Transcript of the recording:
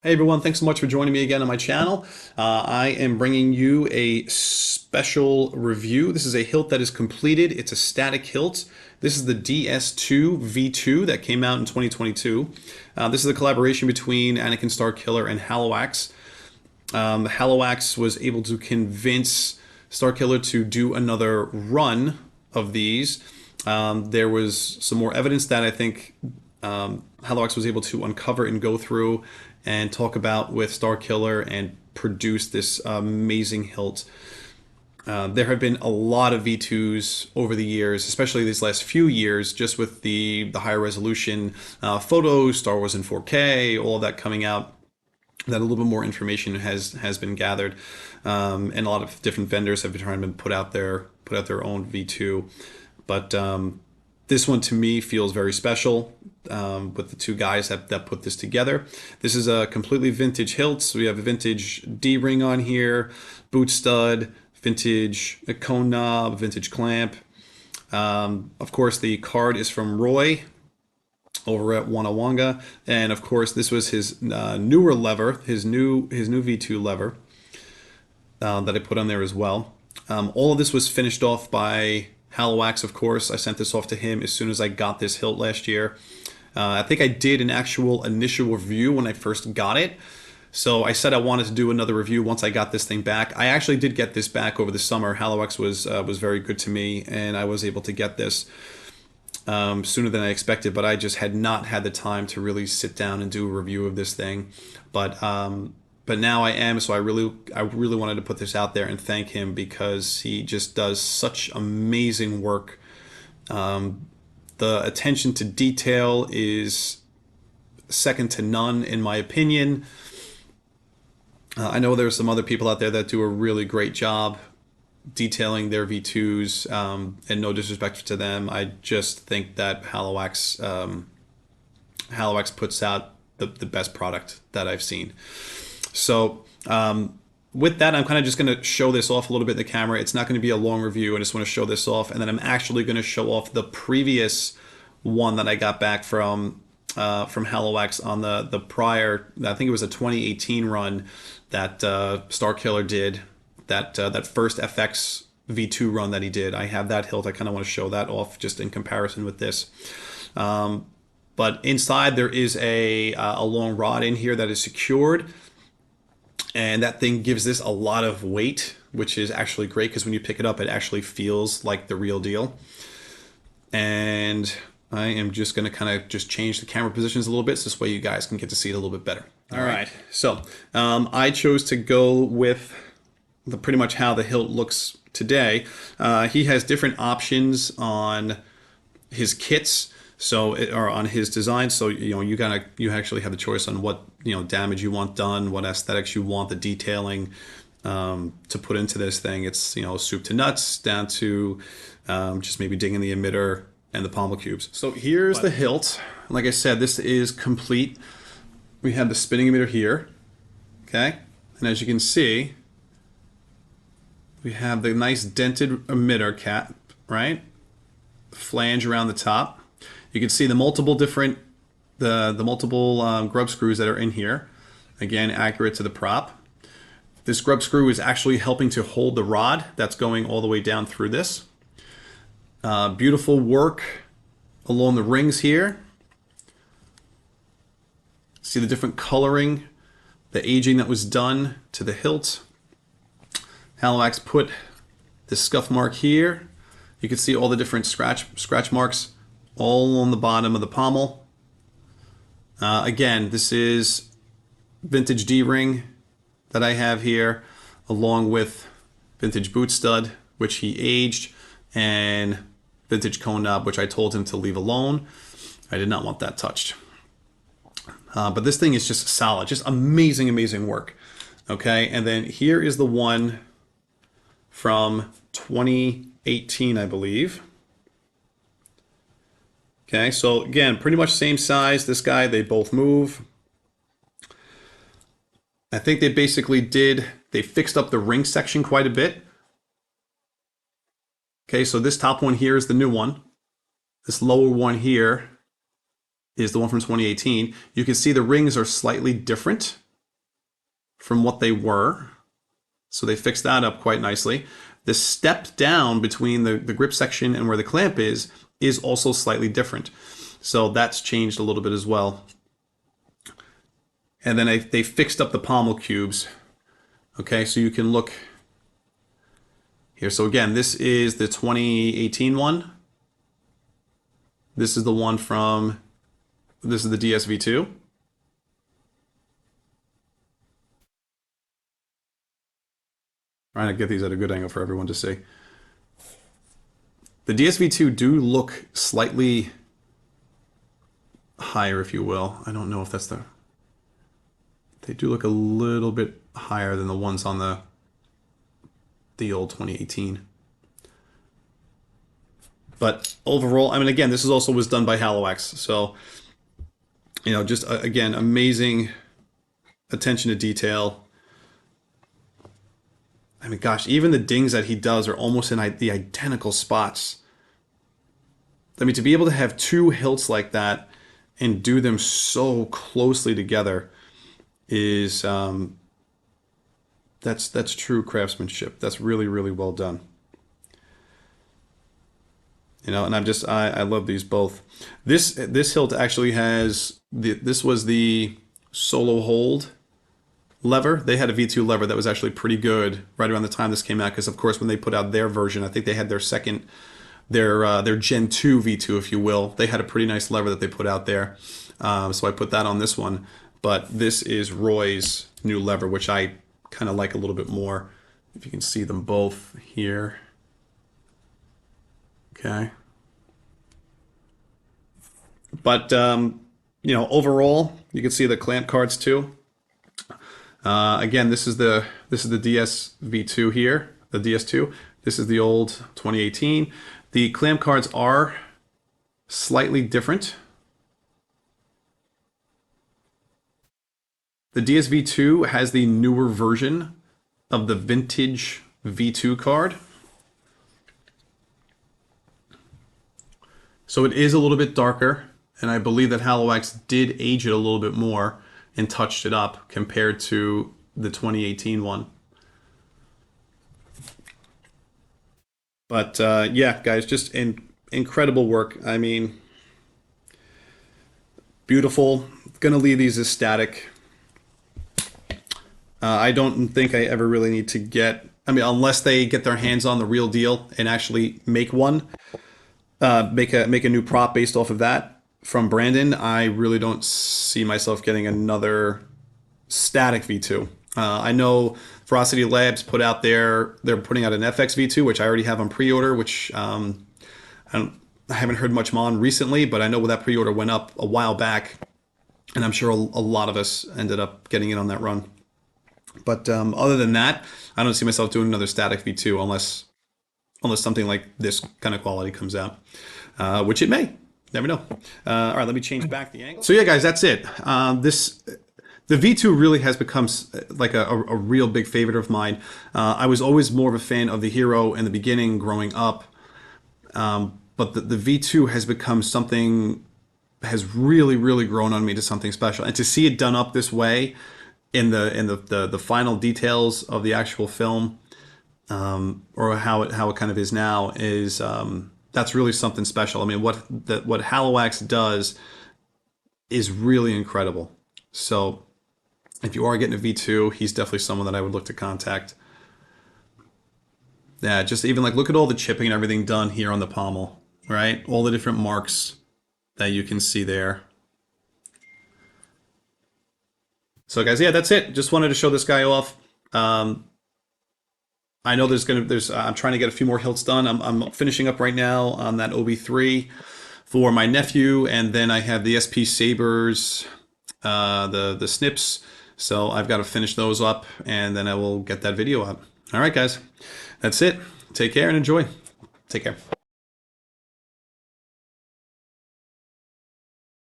Hey everyone, thanks so much for joining me again on my channel. I am bringing you a special review. This is a hilt that is completed. It's a static hilt. This is the DS2 V2 that came out in 2022. This is a collaboration between Anakin Starkiller and Halliwax. Halliwax was able to convince Starkiller to do another run of these. There was some more evidence that I think Halliwax was able to uncover and go through and talk about with Starkiller and produce this amazing hilt. There have been a lot of V2s over the years, especially these last few years, just with the higher resolution photos, Star Wars in 4K, all of that coming out. That a little bit more information has been gathered, and a lot of different vendors have been trying to put out their own V2. But this one to me feels very special with the two guys that put this together. This is a completely vintage hilt. So we have a vintage D-ring on here, boot stud, vintage cone knob, vintage clamp. Of course, the card is from Roy over at Wanawanga, and of course, this was his newer lever, his new V2 lever that I put on there as well. All of this was finished off by Halliwax, of course. I sent this off to him as soon as I got this hilt last year. I think I did an actual initial review when I first got it. So I said I wanted to do another review once I got this thing back. I actually did get this back over the summer. Halliwax was very good to me, and I was able to get this sooner than I expected. But I just had not had the time to really sit down and do a review of this thing. But now I am. So I really wanted to put this out there and thank him because he just does such amazing work. The attention to detail is second to none, in my opinion. I know there's some other people out there that do a really great job detailing their V2s, and no disrespect to them. I just think that Halliwax puts out the best product that I've seen. So with that, I'm kind of just going to show this off a little bit in the camera. It's not going to be a long review. I just want to show this off, and then I'm actually going to show off the previous one that I got back from Halliwax on the prior. I think it was a 2018 run that Starkiller did. That first FX V2 run that he did. I have that hilt. I kind of want to show that off just in comparison with this. But inside there is a long rod in here that is secured. And that thing gives this a lot of weight, which is actually great because when you pick it up, it actually feels like the real deal. And I am just going to kind of just change the camera positions a little bit so this way you guys can get to see it a little bit better. All right. So I chose to go with pretty much how the hilt looks today. He has different options on his kits. Or on his design, so you actually have the choice on what damage you want done, what aesthetics you want, the detailing to put into this thing. It's soup to nuts down to just maybe digging the emitter and the pommel cubes. So here's the hilt. Like I said, this is complete. We have the spinning emitter here, okay, and as you can see, we have the nice dented emitter cap, right? Flange around the top. You can see the multiple different, the multiple grub screws that are in here. Again, accurate to the prop. This grub screw is actually helping to hold the rod that's going all the way down through this. Beautiful work along the rings here. See the different coloring, the aging that was done to the hilt. Halliwax put the scuff mark here. You can see all the different scratch marks all on the bottom of the pommel. Again, this is vintage D-ring that I have here, along with vintage boot stud, which he aged, and vintage cone knob, which I told him to leave alone. I did not want that touched. But this thing is just solid, just amazing, amazing work. Okay, and then here is the one from 2018, I believe. Okay, so again, pretty much same size. This guy, they both move. I think they basically they fixed up the ring section quite a bit. Okay, so this top one here is the new one. This lower one here is the one from 2018. You can see the rings are slightly different from what they were. So they fixed that up quite nicely. The step down between the grip section and where the clamp is also slightly different. So that's changed a little bit as well. And then they fixed up the pommel cubes. Okay, so you can look here. So again, this is the 2018 one. This is the one from, this is the DS2 V2. Trying to get these at a good angle for everyone to see. The DS2 V2 do look slightly higher, if you will. I don't know if that's the... They do look a little bit higher than the ones on the old 2018. But overall, I mean, again, this is also was done by Halliwax. So, you know, just, again, amazing attention to detail. I mean, gosh, even the dings that he does are almost in the identical spots. I mean, to be able to have two hilts like that and do them so closely together is, that's true craftsmanship. That's really, really well done. You know, and I love these both. This hilt actually has, this was the solo hold lever. They had a V2 lever that was actually pretty good right around the time this came out, because of course when they put out their version, I think they had their second, their Gen 2 V2, if you will. They had a pretty nice lever that they put out there. So I put that on this one. But this is Roy's new lever, which I kind of like a little bit more. If you can see them both here. Okay. But, you know, overall, you can see the clamp cards too. Again, this is the DS V2 here, the DS2. This is the old 2018. The clamp cards are slightly different. The DS V2 has the newer version of the vintage V2 card. So it is a little bit darker, and I believe that Halliwax did age it a little bit more and touched it up compared to the 2018 one. But yeah, guys, just incredible work. I mean, beautiful. Gonna leave these as static. I don't think I ever really need to get, I mean, unless they get their hands on the real deal and actually make one, make a new prop based off of that from Brandon, I really don't see myself getting another static V2. I know Ferocity Labs put out they're putting out an FX V2, which I already have on pre-order, which I haven't heard much on recently, but I know that pre-order went up a while back, and I'm sure a lot of us ended up getting in on that run. But other than that, I don't see myself doing another static V2 unless something like this kind of quality comes out, which it may. Never know. All right, let me change back the angle. So yeah, guys, that's it. The V2 really has become like a real big favorite of mine. I was always more of a fan of the Hero in the beginning growing up, but the V2 has become something, has really, really grown on me to something special. And to see it done up this way in the final details of the actual film, or how it kind of is now, is that's really something special. I mean, what Halliwax does is really incredible. So if you are getting a V2, he's definitely someone that I would look to contact. Yeah, just even like look at all the chipping and everything done here on the pommel, right? All the different marks that you can see there. So guys, yeah, that's it. Just wanted to show this guy off. I know I'm trying to get a few more hilts done. I'm finishing up right now on that OB3 for my nephew, and then I have the SP Sabers, the snips. So I've got to finish those up, and then I will get that video up. All right, guys, that's it. Take care and enjoy. Take care.